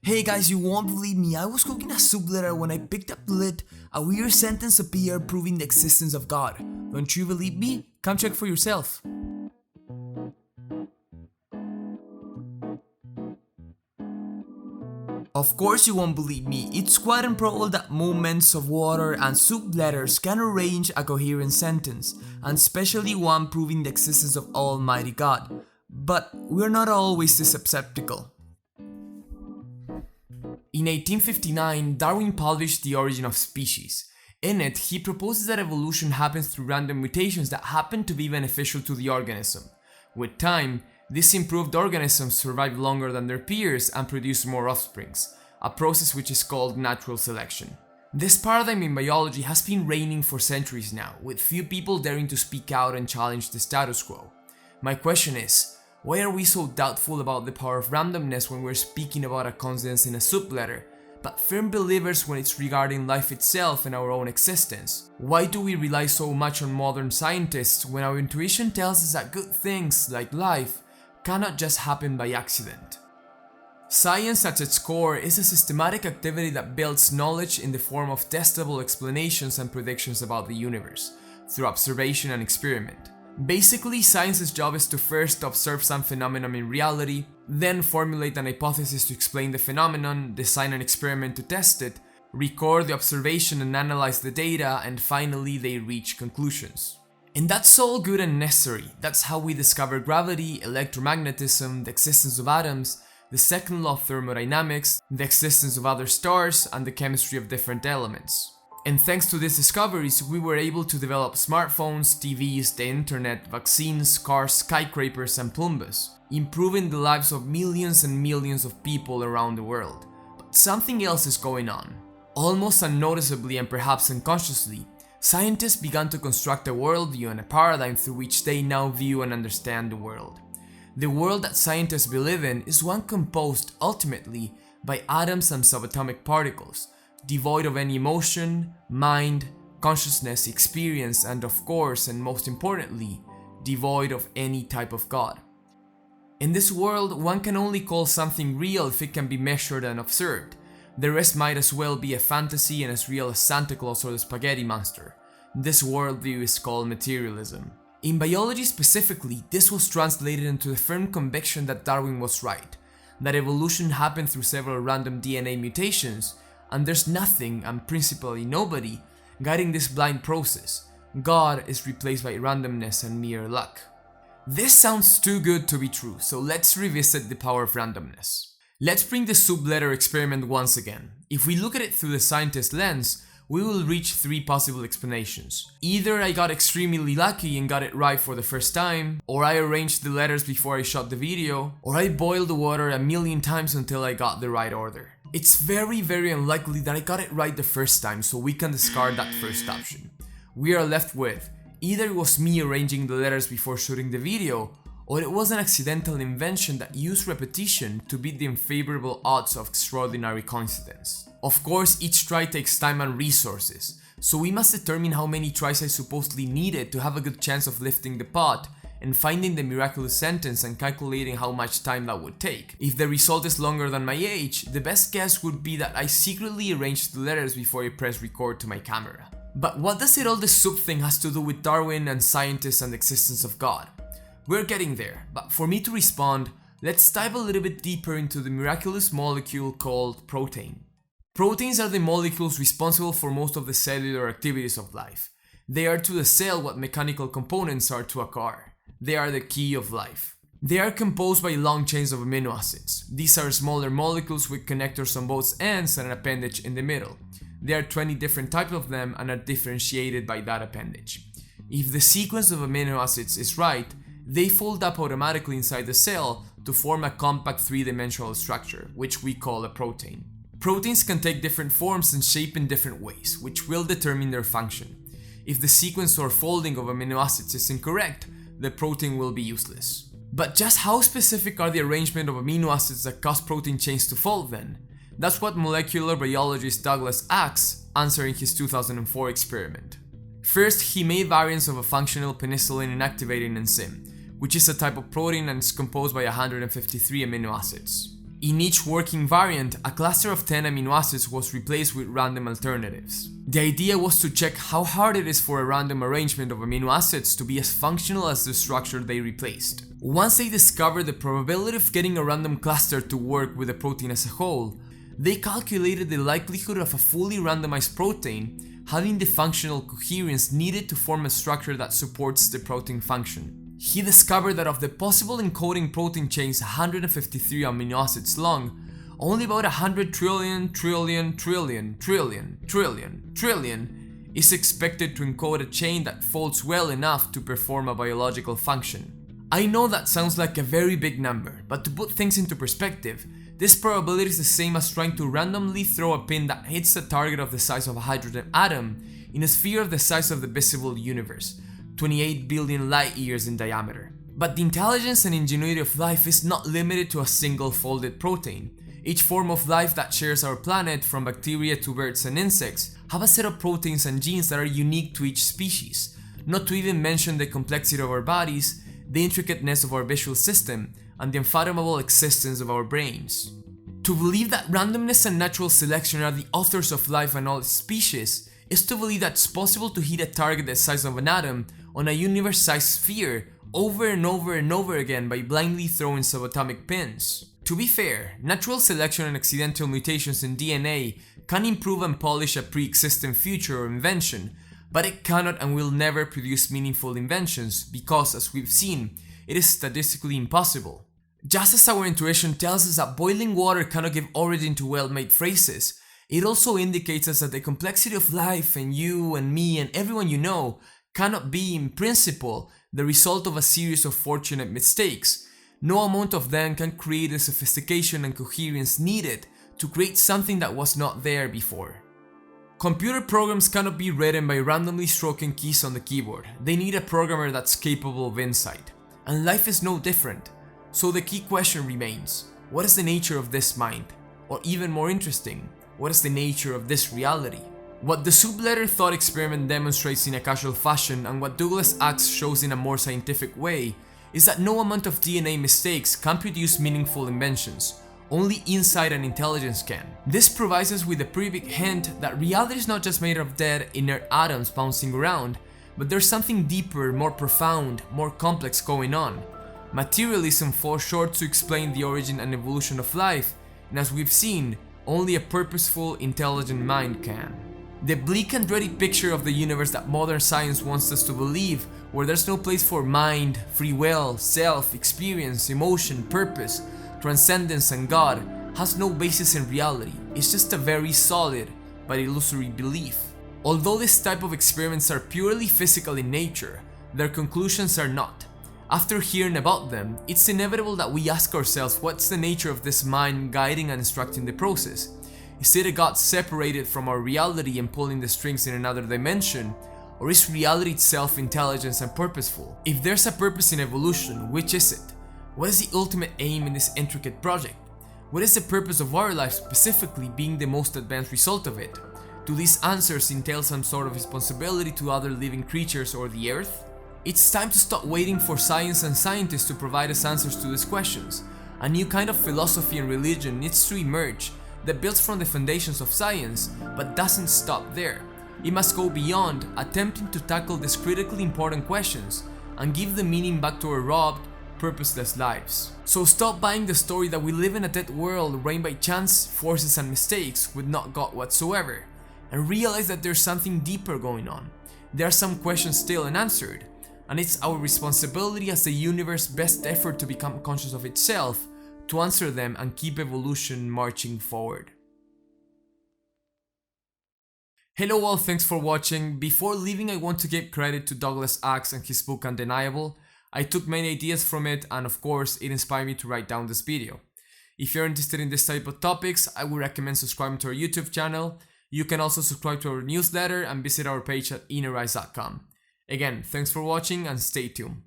Hey guys, you won't believe me, I was cooking a soup later when I picked up the lid, a weird sentence appeared proving the existence of God. Don't you believe me? Come check for yourself. Of course you won't believe me, it's quite improbable that movements of water and soup letters can arrange a coherent sentence, and especially one proving the existence of Almighty God. But we're not always this skeptical. In 1859, Darwin published The Origin of Species. In it, he proposes that evolution happens through random mutations that happen to be beneficial to the organism. With time, these improved organisms survive longer than their peers and produce more offsprings, a process which is called natural selection. This paradigm in biology has been reigning for centuries now, with few people daring to speak out and challenge the status quo. My question is, why are we so doubtful about the power of randomness when we're speaking about a coincidence in a soup letter, but firm believers when it's regarding life itself and our own existence? Why do we rely so much on modern scientists when our intuition tells us that good things, like life, cannot just happen by accident? Science at its core is a systematic activity that builds knowledge in the form of testable explanations and predictions about the universe, through observation and experiment. Basically, science's job is to first observe some phenomenon in reality, then formulate an hypothesis to explain the phenomenon, design an experiment to test it, record the observation and analyze the data, and finally they reach conclusions. And that's all good and necessary. That's how we discover gravity, electromagnetism, the existence of atoms, the second law of thermodynamics, the existence of other stars, and the chemistry of different elements. And thanks to these discoveries, we were able to develop smartphones, TVs, the internet, vaccines, cars, skyscrapers, and Pumbas, improving the lives of millions and millions of people around the world. But something else is going on. Almost unnoticeably and perhaps unconsciously, scientists began to construct a worldview and a paradigm through which they now view and understand the world. The world that scientists believe in is one composed, ultimately, by atoms and subatomic particles, devoid of any emotion, mind, consciousness, experience, and of course, and most importantly, devoid of any type of God. In this world, one can only call something real if it can be measured and observed. The rest might as well be a fantasy and as real as Santa Claus or the spaghetti monster. This worldview is called materialism. In biology specifically, this was translated into the firm conviction that Darwin was right, that evolution happened through several random DNA mutations, and there's nothing, and principally nobody, guiding this blind process. God is replaced by randomness and mere luck. This sounds too good to be true, so let's revisit the power of randomness. Let's bring the soup letter experiment once again. If we look at it through the scientist lens, we will reach three possible explanations. Either I got extremely lucky and got it right for the first time, or I arranged the letters before I shot the video, or I boiled the water a million times until I got the right order. It's very unlikely that I got it right the first time, so we can discard that first option. We are left with, either it was me arranging the letters before shooting the video, or it was an accidental invention that used repetition to beat the unfavorable odds of extraordinary coincidence. Of course, each try takes time and resources, so we must determine how many tries I supposedly needed to have a good chance of lifting the pot, and finding the miraculous sentence and calculating how much time that would take. If the result is longer than my age, the best guess would be that I secretly arranged the letters before I pressed record to my camera. But what does all this soup thing has to do with Darwin and scientists and the existence of God? We're getting there, but for me to respond, let's dive a little bit deeper into the miraculous molecule called protein. Proteins are the molecules responsible for most of the cellular activities of life. They are to the cell what mechanical components are to a car. They are the key of life. They are composed by long chains of amino acids. These are smaller molecules with connectors on both ends and an appendage in the middle. There are 20 different types of them and are differentiated by that appendage. If the sequence of amino acids is right, they fold up automatically inside the cell to form a compact three-dimensional structure, which we call a protein. Proteins can take different forms and shape in different ways, which will determine their function. If the sequence or folding of amino acids is incorrect, the protein will be useless. But just how specific are the arrangement of amino acids that cause protein chains to fold then? That's what molecular biologist Douglas asks, answering his 2004 experiment. First, he made variants of a functional penicillin inactivating enzyme, which is a type of protein and is composed by 153 amino acids. In each working variant, a cluster of 10 amino acids was replaced with random alternatives. The idea was to check how hard it is for a random arrangement of amino acids to be as functional as the structure they replaced. Once they discovered the probability of getting a random cluster to work with the protein as a whole, they calculated the likelihood of a fully randomized protein having the functional coherence needed to form a structure that supports the protein function. He discovered that of the possible encoding protein chains 153 amino acids long, only about 100 trillion is expected to encode a chain that folds well enough to perform a biological function. I know that sounds like a very big number, but to put things into perspective, this probability is the same as trying to randomly throw a pin that hits a target of the size of a hydrogen atom in a sphere of the size of the visible universe, 28 billion light years in diameter. But the intelligence and ingenuity of life is not limited to a single folded protein. Each form of life that shares our planet, from bacteria to birds and insects, have a set of proteins and genes that are unique to each species, not to even mention the complexity of our bodies, the intricateness of our visual system, and the unfathomable existence of our brains. To believe that randomness and natural selection are the authors of life and all its species is to believe that it's possible to hit a target the size of an atom on a universe-sized sphere over and over and over again by blindly throwing subatomic pins. To be fair, natural selection and accidental mutations in DNA can improve and polish a pre-existing future or invention, but it cannot and will never produce meaningful inventions because, as we've seen, it is statistically impossible. Just as our intuition tells us that boiling water cannot give origin to well-made phrases, it also indicates us that the complexity of life and you and me and everyone you know cannot be, in principle, the result of a series of fortunate mistakes. No amount of them can create the sophistication and coherence needed to create something that was not there before. Computer programs cannot be written by randomly stroking keys on the keyboard. They need a programmer that's capable of insight. And life is no different. So the key question remains, what is the nature of this mind? Or even more interesting, what is the nature of this reality? What the soup-letter thought experiment demonstrates in a casual fashion and what Douglas Axe shows in a more scientific way is that no amount of DNA mistakes can produce meaningful inventions. Only insight and intelligence can. This provides us with a pretty big hint that reality is not just made of dead, inert atoms bouncing around, but there's something deeper, more profound, more complex going on. Materialism falls short to explain the origin and evolution of life, and as we've seen, only a purposeful, intelligent mind can. The bleak and dreary picture of the universe that modern science wants us to believe, where there's no place for mind, free will, self, experience, emotion, purpose, transcendence and God, has no basis in reality. It's just a very solid but illusory belief. Although this type of experiments are purely physical in nature, their conclusions are not. After hearing about them, it's inevitable that we ask ourselves what's the nature of this mind guiding and instructing the process. Is it a God separated from our reality and pulling the strings in another dimension? Or is reality itself intelligent and purposeful? If there's a purpose in evolution, which is it? What is the ultimate aim in this intricate project? What is the purpose of our life specifically being the most advanced result of it? Do these answers entail some sort of responsibility to other living creatures or the earth? It's time to stop waiting for science and scientists to provide us answers to these questions. A new kind of philosophy and religion needs to emerge that builds from the foundations of science, but doesn't stop there. It must go beyond, attempting to tackle these critically important questions and give the meaning back to our robbed, purposeless lives. So stop buying the story that we live in a dead world reigned by chance, forces and mistakes with not God whatsoever, and realize that there's something deeper going on. There are some questions still unanswered, and it's our responsibility as the universe's best effort to become conscious of itself to answer them and keep evolution marching forward. Hello all, thanks for watching. Before leaving, I want to give credit to Douglas Axe and his book Undeniable. I took many ideas from it, and of course it inspired me to write down this video. If you're interested in this type of topics, I would recommend subscribing to our YouTube channel. You can also subscribe to our newsletter and visit our page at Inerize.com. Again, thanks for watching and stay tuned.